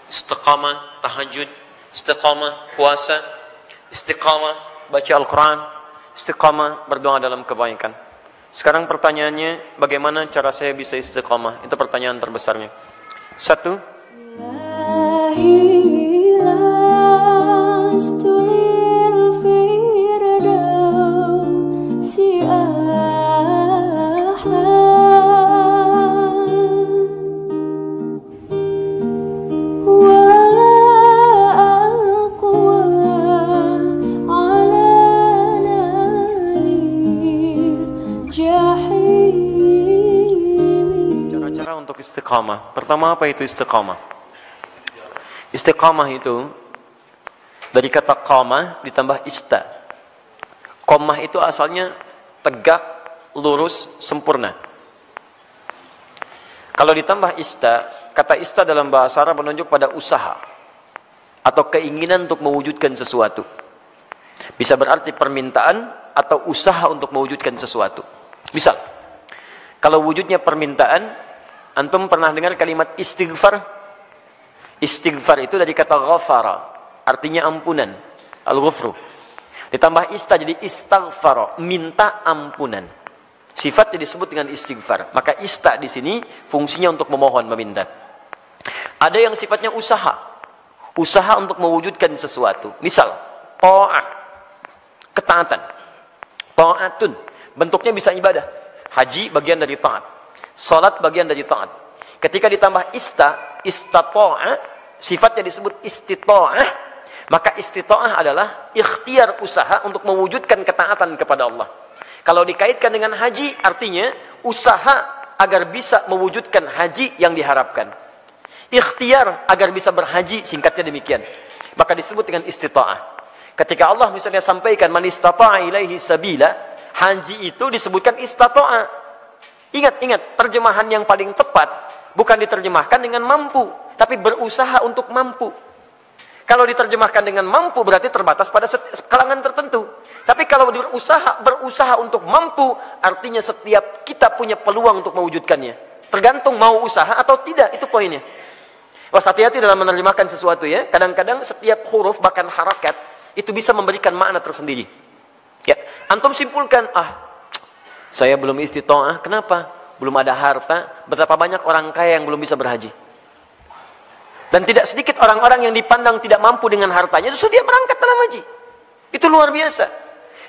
istiqamah tahajud, istiqamah puasa, istiqamah baca Al-Quran, istiqamah berdoa dalam kebaikan. Sekarang pertanyaannya, bagaimana cara saya bisa istiqamah? Itu pertanyaan terbesarnya. Satu, untuk istiqamah. Pertama, apa itu istiqamah? Istiqamah itu dari kata qamah ditambah ista. Qamah itu asalnya tegak, lurus, sempurna. Kalau ditambah ista, kata ista dalam bahasa Arab menunjuk pada usaha atau keinginan untuk mewujudkan sesuatu. Bisa berarti permintaan atau usaha untuk mewujudkan sesuatu. Misal, kalau wujudnya permintaan, antum pernah dengar kalimat istighfar? Istighfar itu dari kata ghafara, artinya ampunan. Al-ghufru. Ditambah ista jadi istaghfara, minta ampunan. Sifatnya disebut dengan istighfar. Maka ista di sini fungsinya untuk memohon, meminta. Ada yang sifatnya usaha. Usaha untuk mewujudkan sesuatu. Misal, ta'ah, ketaatan. Ta'atun, bentuknya bisa ibadah. Haji bagian dari taat. Salat bagian dari taat. Ketika ditambah istata'a, sifatnya disebut istita'ah, maka istita'ah adalah ikhtiar usaha untuk mewujudkan ketaatan kepada Allah. Kalau dikaitkan dengan haji, artinya usaha agar bisa mewujudkan haji yang diharapkan. Ikhtiar agar bisa berhaji, singkatnya demikian. Maka disebut dengan istita'ah. Ketika Allah misalnya sampaikan man istata'a ilaihi sabila, haji itu disebutkan istata'a. Ingat, terjemahan yang paling tepat bukan diterjemahkan dengan mampu, tapi berusaha untuk mampu. Kalau diterjemahkan dengan mampu berarti terbatas pada kalangan tertentu. Tapi kalau berusaha untuk mampu, artinya setiap kita punya peluang untuk mewujudkannya. Tergantung mau usaha atau tidak, itu poinnya. Was, hati-hati dalam menerjemahkan sesuatu ya. Kadang-kadang setiap huruf bahkan harakat itu bisa memberikan makna tersendiri. Ya, antum simpulkan, saya belum istita'ah. Kenapa? Belum ada harta. Betapa banyak orang kaya yang belum bisa berhaji. Dan tidak sedikit orang-orang yang dipandang tidak mampu dengan hartanya, justru dia berangkat dalam haji. Itu luar biasa.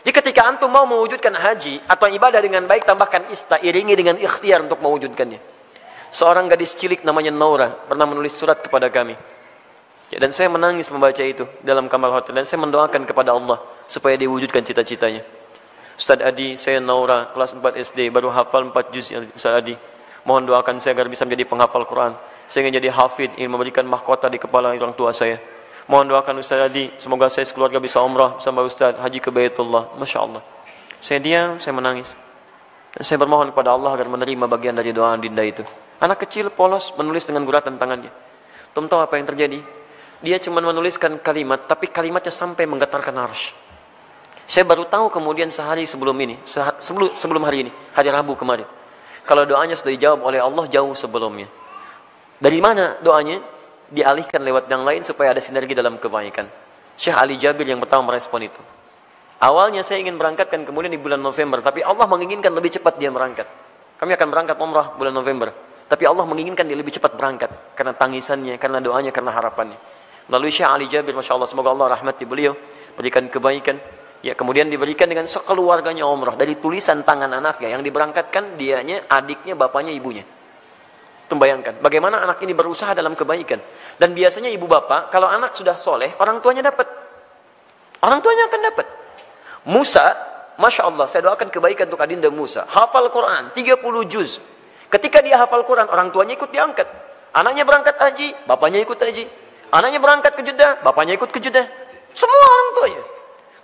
Jadi ketika antum mau mewujudkan haji atau ibadah dengan baik, tambahkan ista, iringi dengan ikhtiar untuk mewujudkannya. Seorang gadis cilik namanya Naura pernah menulis surat kepada kami. Ya, dan saya menangis membaca itu dalam kamar hotel. Dan saya mendoakan kepada Allah supaya diwujudkan cita-citanya. Ustaz Adi, saya Naura, kelas 4 SD, baru hafal 4 juz ya Ustaz Adi. Mohon doakan saya agar bisa menjadi penghafal Quran. Saya ingin jadi hafid, ingin memberikan mahkota di kepala orang tua saya. Mohon doakan Ustaz Adi, semoga saya sekeluarga bisa umrah bersama Ustaz, haji ke Baitullah. Masya Allah. Saya diam, saya menangis. Dan saya bermohon kepada Allah agar menerima bagian dari doa dinda itu. Anak kecil polos menulis dengan guratan tangannya. Tum tahu apa yang terjadi? Dia cuma menuliskan kalimat, tapi kalimatnya sampai menggetarkan arsy. Saya baru tahu kemudian sehari sebelum ini, sebelum hari ini, hari Rabu kemarin. Kalau doanya sudah dijawab oleh Allah jauh sebelumnya. Dari mana doanya? Dialihkan lewat yang lain supaya ada sinergi dalam kebaikan. Syekh Ali Jabir yang pertama merespon itu. Awalnya saya ingin berangkatkan kemudian di bulan November, tapi Allah menginginkan lebih cepat dia berangkat. Kami akan berangkat umrah bulan November. Tapi Allah menginginkan dia lebih cepat berangkat. Karena tangisannya, karena doanya, karena harapannya. Melalui Syekh Ali Jabir, Masya Allah, semoga Allah rahmati beliau, berikan kebaikan. Ya, kemudian diberikan dengan sekeluarganya umrah dari tulisan tangan anaknya yang diberangkatkan, dianya, adiknya, bapaknya, ibunya. Bayangkan bagaimana anak ini berusaha dalam kebaikan. Dan biasanya ibu bapak kalau anak sudah soleh, orang tuanya dapat. Orang tuanya akan dapat. Musa, Masya Allah, saya doakan kebaikan untuk adinda Musa. Hafal Quran 30 juz. Ketika dia hafal Quran, orang tuanya ikut diangkat. Anaknya berangkat haji, bapaknya ikut haji. Anaknya berangkat ke Jeddah, bapaknya ikut ke Jeddah. Semua orang tuanya.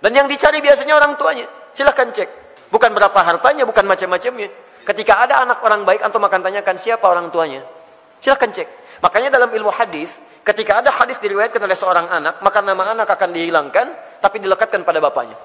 Dan yang dicari biasanya orang tuanya. Silahkan cek. Bukan berapa hartanya, bukan macam-macamnya. Ketika ada anak orang baik, antum akan tanyakan siapa orang tuanya. Silahkan cek. Makanya dalam ilmu hadis, ketika ada hadis diriwayatkan oleh seorang anak, maka nama anak akan dihilangkan, tapi dilekatkan pada bapaknya.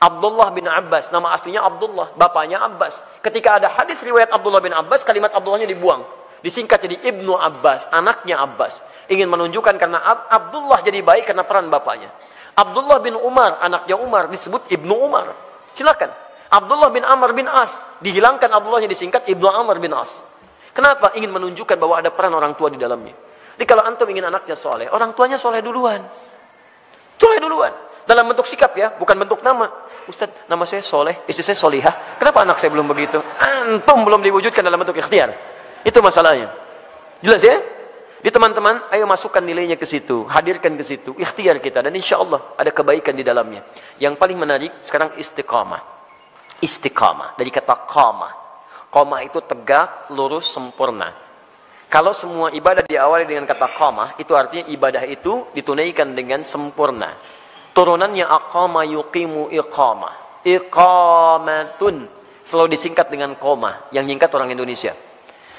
Abdullah bin Abbas, nama aslinya Abdullah, bapaknya Abbas. Ketika ada hadis riwayat Abdullah bin Abbas, kalimat Abdullahnya dibuang. disingkat jadi Ibnu Abbas, anaknya Abbas. Ingin menunjukkan karena Abdullah jadi baik karena peran bapaknya. Abdullah bin Umar, anaknya Umar, disebut Ibnu Umar. Silakan. Abdullah bin Amr bin As, dihilangkan Abdullahnya, disingkat Ibnu Amr bin As. Kenapa? Ingin menunjukkan bahwa ada peran orang tua di dalamnya. Jadi kalau antum ingin anaknya soleh, orang tuanya soleh duluan. Soleh duluan. Dalam bentuk sikap ya, bukan bentuk nama. Ustaz, nama saya soleh, istri saya solihah. Kenapa anak saya belum begitu? Antum belum diwujudkan dalam bentuk ikhtiar. Itu masalahnya. Jelas ya? Di teman-teman, ayo masukkan nilainya ke situ, hadirkan ke situ, ikhtiar kita, dan insya Allah ada kebaikan di dalamnya. Yang paling menarik sekarang istiqamah. Istiqamah dari kata qamah. Qamah itu tegak, lurus, sempurna. Kalau semua ibadah diawali dengan kata qamah, itu artinya ibadah itu ditunaikan dengan sempurna. Turunannya aqama yuqimu iqamah. Iqamatun selalu disingkat dengan qamah, yang nyingkat orang Indonesia.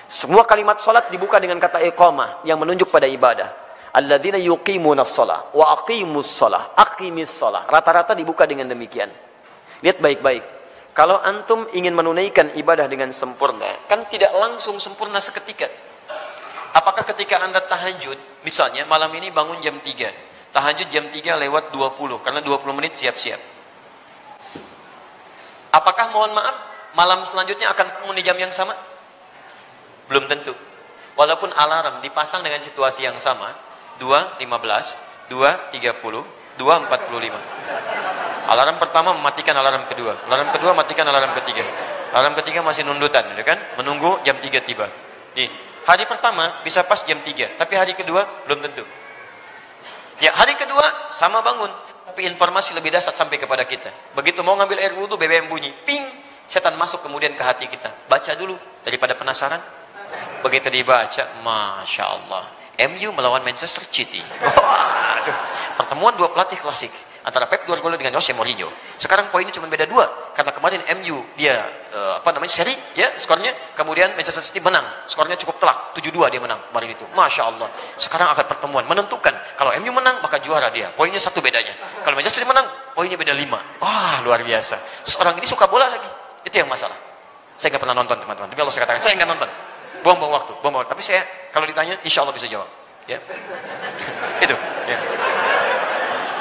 Semua kalimat salat dibuka dengan kata iqamah yang menunjuk pada ibadah. Alladzina yuqimunas shalah wa aqimus shalah, aqimis shalah. Rata-rata dibuka dengan demikian. Lihat baik-baik. Kalau antum ingin menunaikan ibadah dengan sempurna, kan tidak langsung sempurna seketika. Apakah ketika Anda tahajud, misalnya malam ini bangun jam 3, tahajud jam 3 lewat 20, karena 20 menit siap-siap. Apakah mohon maaf, malam selanjutnya akan bangun di jam yang sama? Belum tentu. Walaupun alarm dipasang dengan situasi yang sama, 2.15, 2.30, 2.45. Alarm pertama mematikan alarm kedua, alarm kedua matikan alarm ketiga, alarm ketiga masih nundutan, ya kan? Menunggu jam 3 tiba. Nih, hari pertama bisa pas jam 3, tapi hari kedua belum tentu. Ya, hari kedua sama bangun, tapi informasi lebih dahsyat sampai kepada kita. Begitu mau ngambil air wudhu, BBM bunyi, ping, setan masuk kemudian ke hati kita. Baca dulu daripada penasaran. Begitu dibaca, Masya Allah, MU melawan Manchester City. Waduh, pertemuan dua pelatih klasik antara Pep Guardiola dengan Jose Mourinho. Sekarang poinnya cuma beda 2, karena kemarin MU dia seri ya skornya, kemudian Manchester City menang, skornya cukup telak, 7-2 dia menang kemarin itu. Masya Allah. Sekarang akan pertemuan menentukan, kalau MU menang maka juara dia, poinnya 1 bedanya. Kalau Manchester City menang, poinnya beda 5. Wah, luar biasa. Terus orang ini suka bola lagi, itu yang masalah. Saya nggak pernah nonton teman-teman, tapi kalau saya katakan saya nggak nonton, buang-buang waktu. Tapi saya kalau ditanya insya Allah bisa jawab ya. Itu ya.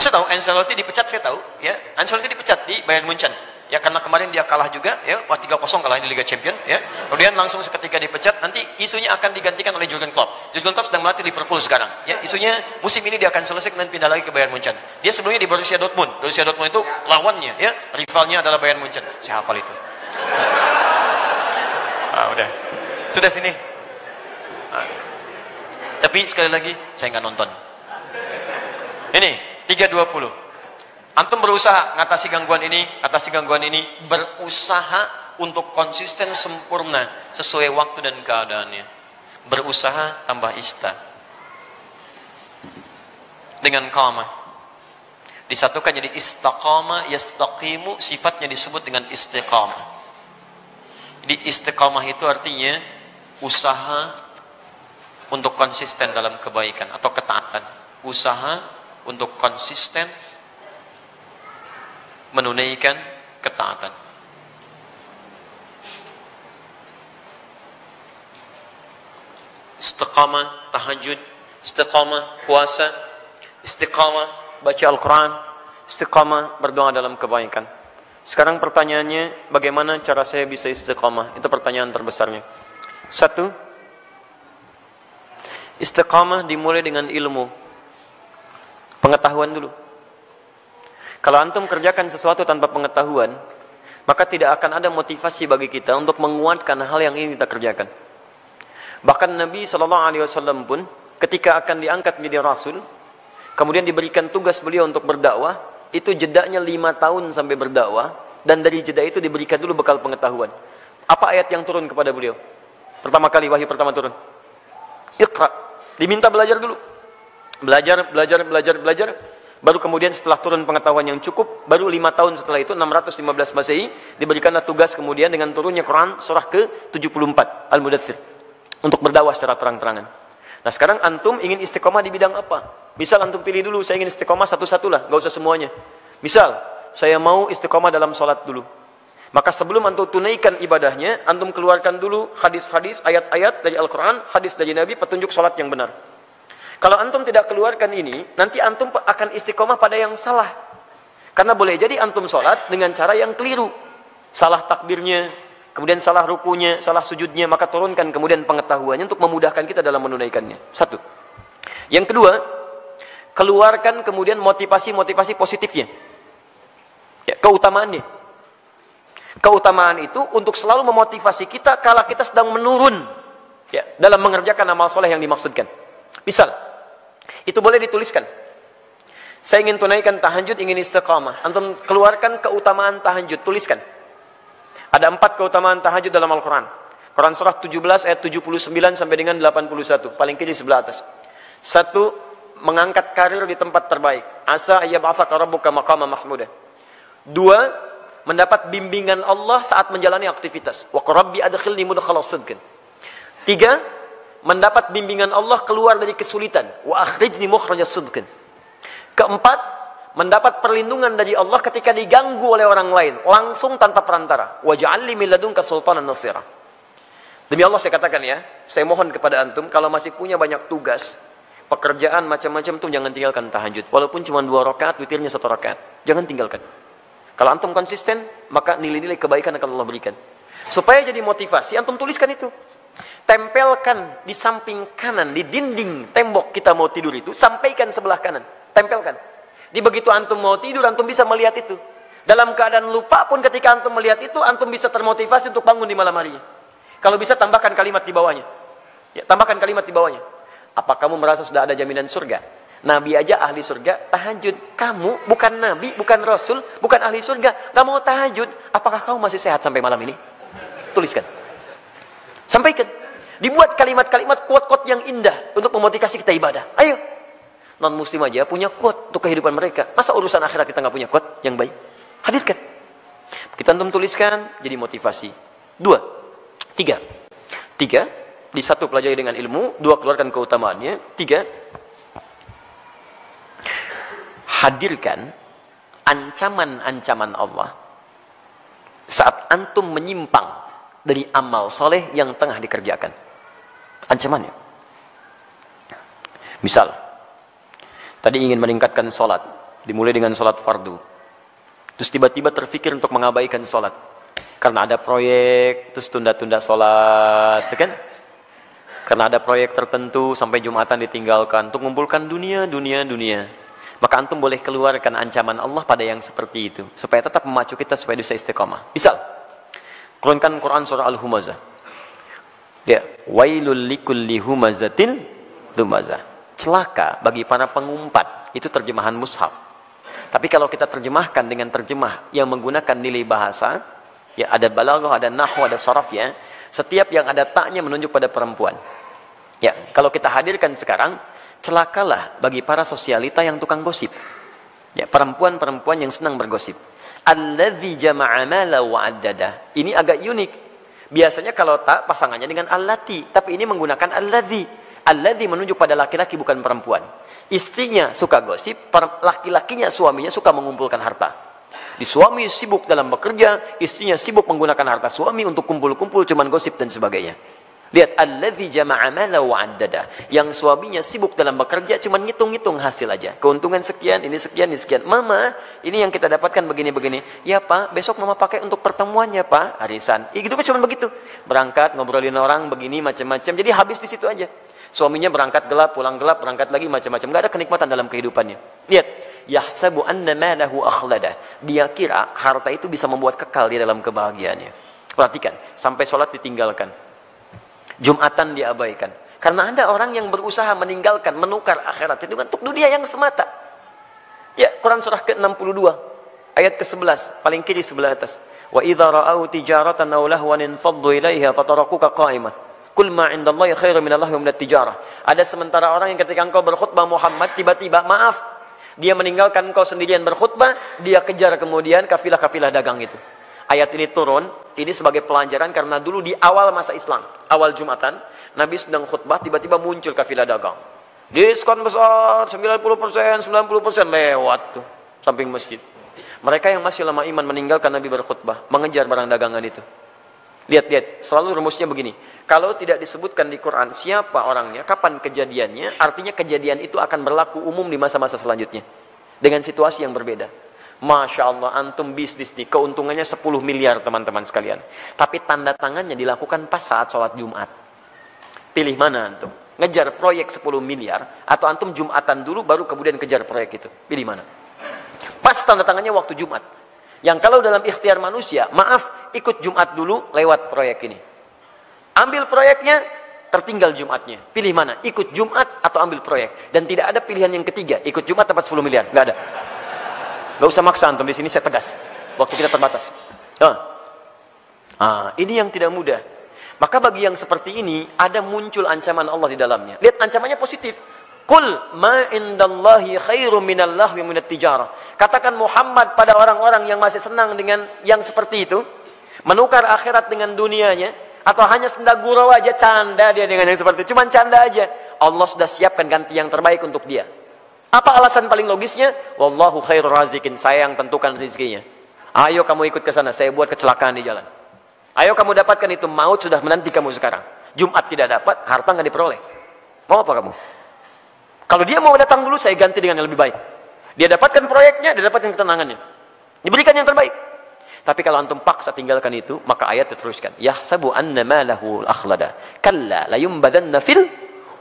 Saya tahu Ancelotti dipecat, saya tahu ya. Ancelotti dipecat di Bayern Munchen ya, karena kemarin dia kalah juga ya, 3-0 kalah di Liga Champions ya. Kemudian langsung seketika dipecat, nanti isunya akan digantikan oleh Jurgen Klopp. Jurgen Klopp sedang melatih Liverpool sekarang ya. Isunya musim ini dia akan selesai dan pindah lagi ke Bayern Munchen. Dia sebelumnya di Borussia Dortmund. Borussia Dortmund itu lawannya ya, rivalnya adalah Bayern Munchen. Saya hafal itu. Udah. Sudah sini. Tapi sekali lagi saya nggak nonton. Ini 3.20. Antum berusaha ngatasi gangguan ini, berusaha untuk konsisten sempurna sesuai waktu dan keadaannya. Berusaha tambah ista. Dengan qamah. Disatukan jadi istaqama, yastaqimu, sifatnya disebut dengan istiqamah. Jadi istiqamah itu artinya usaha untuk konsisten dalam kebaikan atau ketaatan. Usaha untuk konsisten menunaikan ketaatan. Istiqamah tahajud, istiqamah puasa, istiqamah baca Al-Quran, istiqamah berdoa dalam kebaikan. Sekarang pertanyaannya, bagaimana cara saya bisa istiqamah? Itu pertanyaan terbesarnya. 1, istiqamah dimulai dengan ilmu. Pengetahuan dulu. Kalau antum kerjakan sesuatu tanpa pengetahuan, maka tidak akan ada motivasi bagi kita untuk menguatkan hal yang ingin kita kerjakan. Bahkan Nabi SAW pun ketika akan diangkat menjadi Rasul, kemudian diberikan tugas beliau untuk berdakwah, itu jedanya 5 tahun sampai berdakwah, dan dari jeda itu diberikan dulu bekal pengetahuan. Apa ayat yang turun kepada beliau? Pertama kali wahyu pertama turun, Iqra. Diminta belajar dulu. Belajar, baru kemudian setelah turun pengetahuan yang cukup, baru 5 tahun setelah itu, 615 Masehi, diberikanlah tugas kemudian dengan turunnya Quran surah ke-74 Al-Mudaththir untuk berdakwah secara terang-terangan. Nah sekarang antum ingin istiqomah di bidang apa? Misal antum pilih dulu, saya ingin istiqomah satu-satu lah, gak usah semuanya. Misal, saya mau istiqomah dalam sholat dulu. Maka sebelum antum tunaikan ibadahnya, antum keluarkan dulu hadis-hadis, ayat-ayat dari Al-Quran, hadis dari Nabi, petunjuk sholat yang benar. Kalau antum tidak keluarkan ini, nanti antum akan istiqomah pada yang salah. Karena boleh jadi antum sholat dengan cara yang keliru. Salah takbirnya, kemudian salah rukunya, salah sujudnya, maka turunkan kemudian pengetahuannya untuk memudahkan kita dalam menunaikannya. Satu. Yang kedua, keluarkan kemudian motivasi-motivasi positifnya. Ya, keutamaannya. Keutamaan itu untuk selalu memotivasi kita kala kita sedang menurun ya, dalam mengerjakan amal soleh yang dimaksudkan. Misal, itu boleh dituliskan. Saya ingin tunaikan tahajud, ingin istiqamah. Antum keluarkan keutamaan tahajud, tuliskan. Ada 4 keutamaan tahajud dalam Al-Quran. Quran surah 17 ayat 79 sampai dengan 81. Paling kiri sebelah atas. 1. Mengangkat karir di tempat terbaik. Asa ayyab'atsaka rabbuka maqaman mahmuda. 2. Mendapat bimbingan Allah saat menjalani aktivitas. Wa rabbi adkhilni mudkhala sidqin. 3. Mendapat bimbingan Allah keluar dari kesulitan. Wa akhrijni mukhraja sidqin. 4. Mendapat perlindungan dari Allah ketika diganggu oleh orang lain, langsung tanpa perantara. Wa ja'alni min ladunka sultanan nasira. Demi Allah saya katakan ya, saya mohon kepada antum kalau masih punya banyak tugas, pekerjaan macam-macam tuh jangan tinggalkan tahajud. Walaupun cuma 2 rakaat, witirnya 1 rakaat. Jangan tinggalkan. Kalau antum konsisten, maka nilai-nilai kebaikan akan Allah berikan. Supaya jadi motivasi, antum tuliskan itu. Tempelkan di samping kanan, di dinding tembok kita mau tidur itu, sampaikan sebelah kanan. Tempelkan. Di begitu antum mau tidur, antum bisa melihat itu. Dalam keadaan lupa pun ketika antum melihat itu, antum bisa termotivasi untuk bangun di malam harinya. Kalau bisa tambahkan kalimat di bawahnya. Ya, tambahkan kalimat di bawahnya. Apa kamu merasa sudah ada jaminan surga? Nabi aja ahli surga, tahajud. Kamu bukan Nabi, bukan Rasul, bukan ahli surga, gak mau tahajud. Apakah kamu masih sehat sampai malam ini? Tuliskan. Sampaikan. Dibuat kalimat-kalimat, quote-quote yang indah untuk memotivasi kita ibadah. Ayo. Non-muslim aja punya quote untuk kehidupan mereka. Masa urusan akhirat kita gak punya quote yang baik? Hadirkan. Kita antum tuliskan, jadi motivasi. 2. 3. 3. Di 1 pelajari dengan ilmu, 2 keluarkan keutamaannya, 3. Hadirkan ancaman-ancaman Allah saat antum menyimpang dari amal soleh yang tengah dikerjakan. Ancamannya. Misal, tadi ingin meningkatkan sholat, dimulai dengan sholat fardu. Terus tiba-tiba terfikir untuk mengabaikan sholat. Karena ada proyek, terus tunda-tunda sholat. Kan? Karena ada proyek tertentu, sampai Jumatan ditinggalkan. Untuk mengumpulkan dunia. Maka antum boleh keluarkan ancaman Allah pada yang seperti itu. Supaya tetap memacu kita supaya bisa istiqamah. Misal, keluarkan Quran surah Al-Humazah. Ya, wailul likulli humazatin lumazah. Celaka bagi para pengumpat. Itu terjemahan mushaf. Tapi kalau kita terjemahkan dengan terjemah yang menggunakan nilai bahasa, ya ada balaghah, ada nahwu, ada saraf ya. Setiap yang ada taknya menunjuk pada perempuan. Ya, kalau kita hadirkan sekarang, celakalah bagi para sosialita yang tukang gosip. Ya, perempuan-perempuan yang senang bergosip. Alladzi jama'a mala wa addada. Ini agak unik. Biasanya kalau tak pasangannya dengan allati, tapi ini menggunakan alladzi. Alladzi menunjuk pada laki-laki bukan perempuan. Istrinya suka gosip, laki-lakinya suaminya suka mengumpulkan harta. Di suami sibuk dalam bekerja, istrinya sibuk menggunakan harta suami untuk kumpul-kumpul cuman gosip dan sebagainya. Lihat, alladzi jama'a mala wa addada. Yang suaminya sibuk dalam bekerja cuma ngitung-ngitung hasil aja. Keuntungan sekian, ini sekian, ini sekian. Mama, ini yang kita dapatkan begini-begini. Ya Pak, besok Mama pakai untuk pertemuannya Pak, arisan. Ya gitu kan cuma begitu. Berangkat ngobrolin orang begini macam-macam. Jadi habis di situ aja. Suaminya berangkat gelap, pulang gelap, berangkat lagi macam-macam. Enggak ada kenikmatan dalam kehidupannya. Lihat, yahsabu anna malahu akhlada. Dia kira harta itu bisa membuat kekal di dalam kebahagiaannya. Perhatikan, sampai sholat ditinggalkan. Jumatan diabaikan. Karena ada orang yang berusaha meninggalkan, menukar akhirat itu untuk dunia yang semata. Ya, Quran surah ke-62 ayat ke-11, paling kiri sebelah atas. Wa idza ra'au tijaratan aw lahwan infaddu ilaiha fatarakuka qa'imah. Qul ma 'indallahi khairum minallahi wa minat tijarah. Ada sementara orang yang ketika engkau berkhutbah Muhammad tiba-tiba maaf, dia meninggalkan engkau sendirian berkhutbah, dia kejar kemudian kafilah-kafilah dagang itu. Ayat ini turun, ini sebagai pelajaran karena dulu di awal masa Islam, awal Jumatan, Nabi sedang khutbah, tiba-tiba muncul kafilah dagang. Diskon besar, 90%, 90% lewat tuh, samping masjid. Mereka yang masih lama iman meninggalkan Nabi berkhutbah, mengejar barang dagangan itu. Lihat, selalu rumusnya begini. Kalau tidak disebutkan di Quran siapa orangnya, kapan kejadiannya, artinya kejadian itu akan berlaku umum di masa-masa selanjutnya. Dengan situasi yang berbeda. Masya Allah, antum bisnis nih, keuntungannya 10 miliar teman-teman sekalian. Tapi tanda tangannya dilakukan pas saat sholat Jumat. Pilih mana antum? Ngejar proyek 10 miliar, atau antum Jumatan dulu baru kemudian kejar proyek itu. Pilih mana? Pas tanda tangannya waktu Jumat. Yang kalau dalam ikhtiar manusia, maaf, ikut Jumat dulu lewat proyek ini. Ambil proyeknya, tertinggal Jumatnya. Pilih mana? Ikut Jumat atau ambil proyek. Dan tidak ada pilihan yang ketiga, ikut Jumat dapat 10 miliar. Nggak ada. Nggak usah maksa antum, di sini saya tegas. Waktu kita terbatas. Ini yang tidak mudah. Maka bagi yang seperti ini, ada muncul ancaman Allah di dalamnya. Lihat ancamannya positif. Qul ma indallahi khairum minal lahwi minat tijarah. Katakan Muhammad pada orang-orang yang masih senang dengan yang seperti itu, menukar akhirat dengan dunianya, atau hanya senda gurau aja, canda dia dengan yang seperti itu, cuman canda aja. Allah sudah siapkan ganti yang terbaik untuk dia. Apa alasan paling logisnya? Wallahu khairur razikin, saya yang tentukan rezekinya. Ayo kamu ikut ke sana, saya buat kecelakaan di jalan. Ayo kamu dapatkan itu, maut sudah menanti kamu sekarang. Jumat tidak dapat, harta nggak diperoleh. Mau apa kamu? Kalau dia mau datang dulu, saya ganti dengan yang lebih baik. Dia dapatkan proyeknya, dia dapatkan ketenangannya. Diberikan yang terbaik. Tapi kalau antum paksa tinggalkan itu, maka ayat diteruskan. Yahsabu anna malahu akhlada. Kalla layumbadanna fil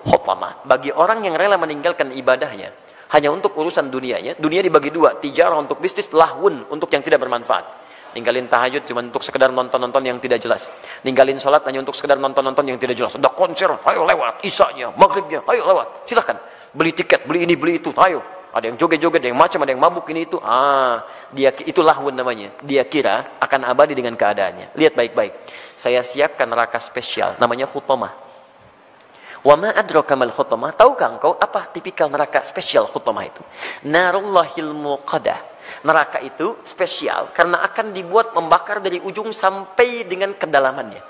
hutamah. Bagi orang yang rela meninggalkan ibadahnya, hanya untuk urusan dunianya, dunia dibagi dua. Tijarah untuk bisnis, lahun untuk yang tidak bermanfaat. Ninggalin tahajud cuma untuk sekedar nonton-nonton yang tidak jelas. Ninggalin sholat hanya untuk sekedar nonton-nonton yang tidak jelas. Ada konser, ayo lewat. Isanya, maghribnya, ayo lewat. Silahkan. Beli tiket, beli ini, beli itu, ayo. Ada yang joget-joget, ada yang macam, ada yang mabuk ini itu. Dia itu lahun namanya. Dia kira akan abadi dengan keadaannya. Lihat baik-baik. Saya siapkan neraka spesial, namanya Hutamah. Wa ma adraka mal Hutamah? Tahukah engkau apa tipikal neraka spesial Hutamah itu? Narullahil muqadah. Neraka itu spesial karena akan dibuat membakar dari ujung sampai dengan kedalamannya.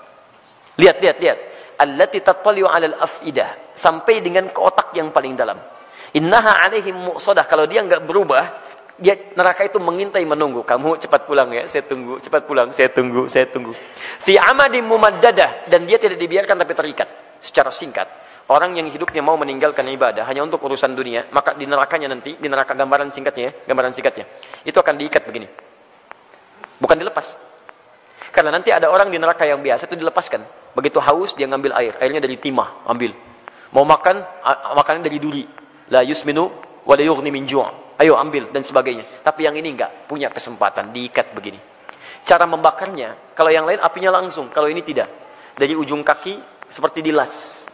Lihat. Allati tattali'u 'alal afidah, sampai dengan ke otak yang paling dalam. Innaha 'alaihim mu'sadah, kalau dia enggak berubah, dia neraka itu mengintai menunggu. Kamu cepat pulang ya, saya tunggu. Cepat pulang, saya tunggu. Fi 'amadim mumaddadah, dan dia tidak dibiarkan tapi terikat secara singkat. Orang yang hidupnya mau meninggalkan ibadah hanya untuk urusan dunia, maka di nerakanya nanti, di neraka gambaran singkatnya, itu akan diikat begini. Bukan dilepas. Karena nanti ada orang di neraka yang biasa itu dilepaskan. Begitu haus dia ngambil air, airnya dari timah, ambil. Mau makan, makannya dari duri. La yusminu wa la yughni min ju'. Ayo ambil dan sebagainya. Tapi yang ini enggak punya kesempatan, diikat begini. Cara membakarnya, kalau yang lain apinya langsung, kalau ini tidak. Dari ujung kaki seperti dilas.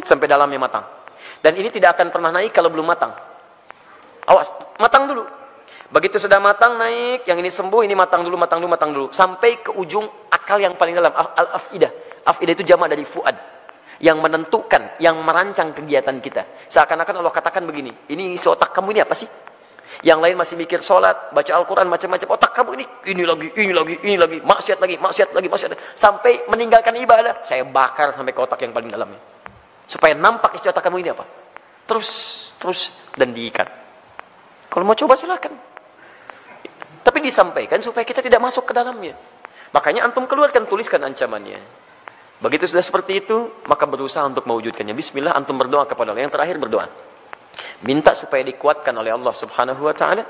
Sampai dalamnya matang. Dan ini tidak akan pernah naik kalau belum matang. Awas, matang dulu. Begitu sudah matang naik, yang ini sembuh, ini matang dulu. Sampai ke ujung akal yang paling dalam, al-afidah. Afidah itu jamak dari fuad. Yang menentukan, yang merancang kegiatan kita. Seakan-akan Allah katakan begini, ini isi otak kamu ini apa sih? Yang lain masih mikir sholat, baca Al-Quran, macam-macam. Otak kamu ini lagi. Maksiat lagi. Sampai meninggalkan ibadah, saya bakar sampai ke otak yang paling dalamnya. Supaya nampak isi otak kamu ini apa. Terus, dan diikat. Kalau mau coba silakan. Tapi disampaikan supaya kita tidak masuk ke dalamnya. Makanya antum keluarkan, tuliskan ancamannya. Begitu sudah seperti itu, maka berusaha untuk mewujudkannya. Bismillah, antum berdoa kepada Allah. Yang terakhir berdoa. Minta supaya dikuatkan oleh Allah Subhanahu wa taala.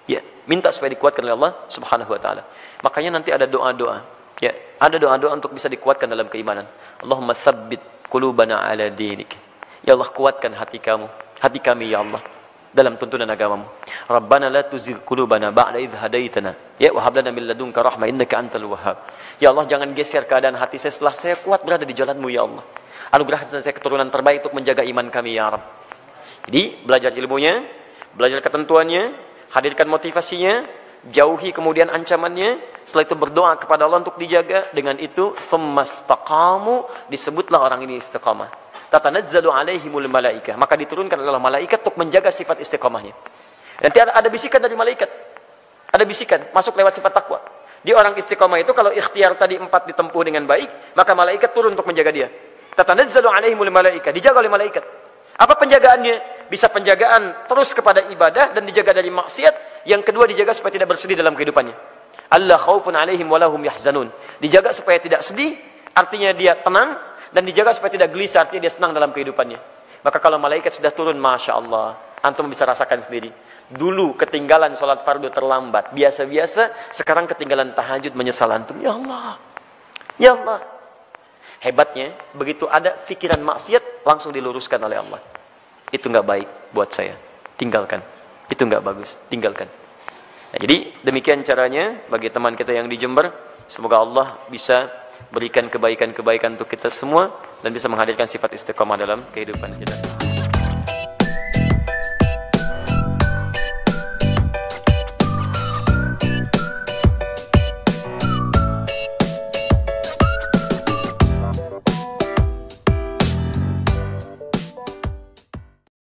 Ya, minta supaya dikuatkan oleh Allah Subhanahu wa taala. Makanya nanti ada doa-doa. Ya, ada doa-doa untuk bisa dikuatkan dalam keimanan. Allahumma tsabbit qulubana ala dinik. Ya Allah, kuatkan hati kami ya Allah dalam tuntunan agamamu. Rabbana la tuzigh qulubana ba'da idh hadaitana. Ya, wa hab lana min ladunka rahmah innaka antal wahhab. Ya Allah, jangan geser keadaan hati saya setelah saya kuat berada di jalan-Mu ya Allah. Anugerahkan saya keturunan terbaik untuk menjaga iman kami ya Rabb. Jadi, belajar ilmunya, belajar ketentuannya, hadirkan motivasinya, jauhi kemudian ancamannya, setelah itu berdoa kepada Allah untuk dijaga. Dengan itu, famastaqamu, disebutlah orang ini istiqamah. Tatanazzalu alaihimul malaikah, maka diturunkan oleh malaikat untuk menjaga sifat istiqamahnya. Nanti ada bisikan dari malaikat. Ada bisikan, masuk lewat sifat takwa. Di orang istiqamah itu, kalau ikhtiar tadi 4 ditempuh dengan baik, maka malaikat turun untuk menjaga dia. Tatanazzalu alaihimul malaikah, dijaga oleh malaikat. Apa penjagaannya? bisa penjagaan terus kepada ibadah dan dijaga dari maksiat. Yang kedua, dijaga supaya tidak bersedih dalam kehidupannya. Allah khaufun alaihim walahum yahzanun. Dijaga supaya tidak sedih, artinya dia tenang, dan dijaga supaya tidak gelisah, artinya dia senang dalam kehidupannya. Maka kalau malaikat sudah turun, Masya Allah, antum bisa rasakan sendiri. Dulu ketinggalan sholat fardu terlambat, biasa-biasa, sekarang ketinggalan tahajud menyesal antum. Ya Allah, ya Allah. Hebatnya, begitu ada pikiran maksiat, langsung diluruskan oleh Allah. Itu nggak baik buat saya, tinggalkan. Itu nggak bagus, tinggalkan. Nah, jadi demikian caranya bagi teman kita yang di Jember. Semoga Allah bisa berikan kebaikan-kebaikan untuk kita semua dan bisa menghadirkan sifat istiqomah dalam kehidupan kita.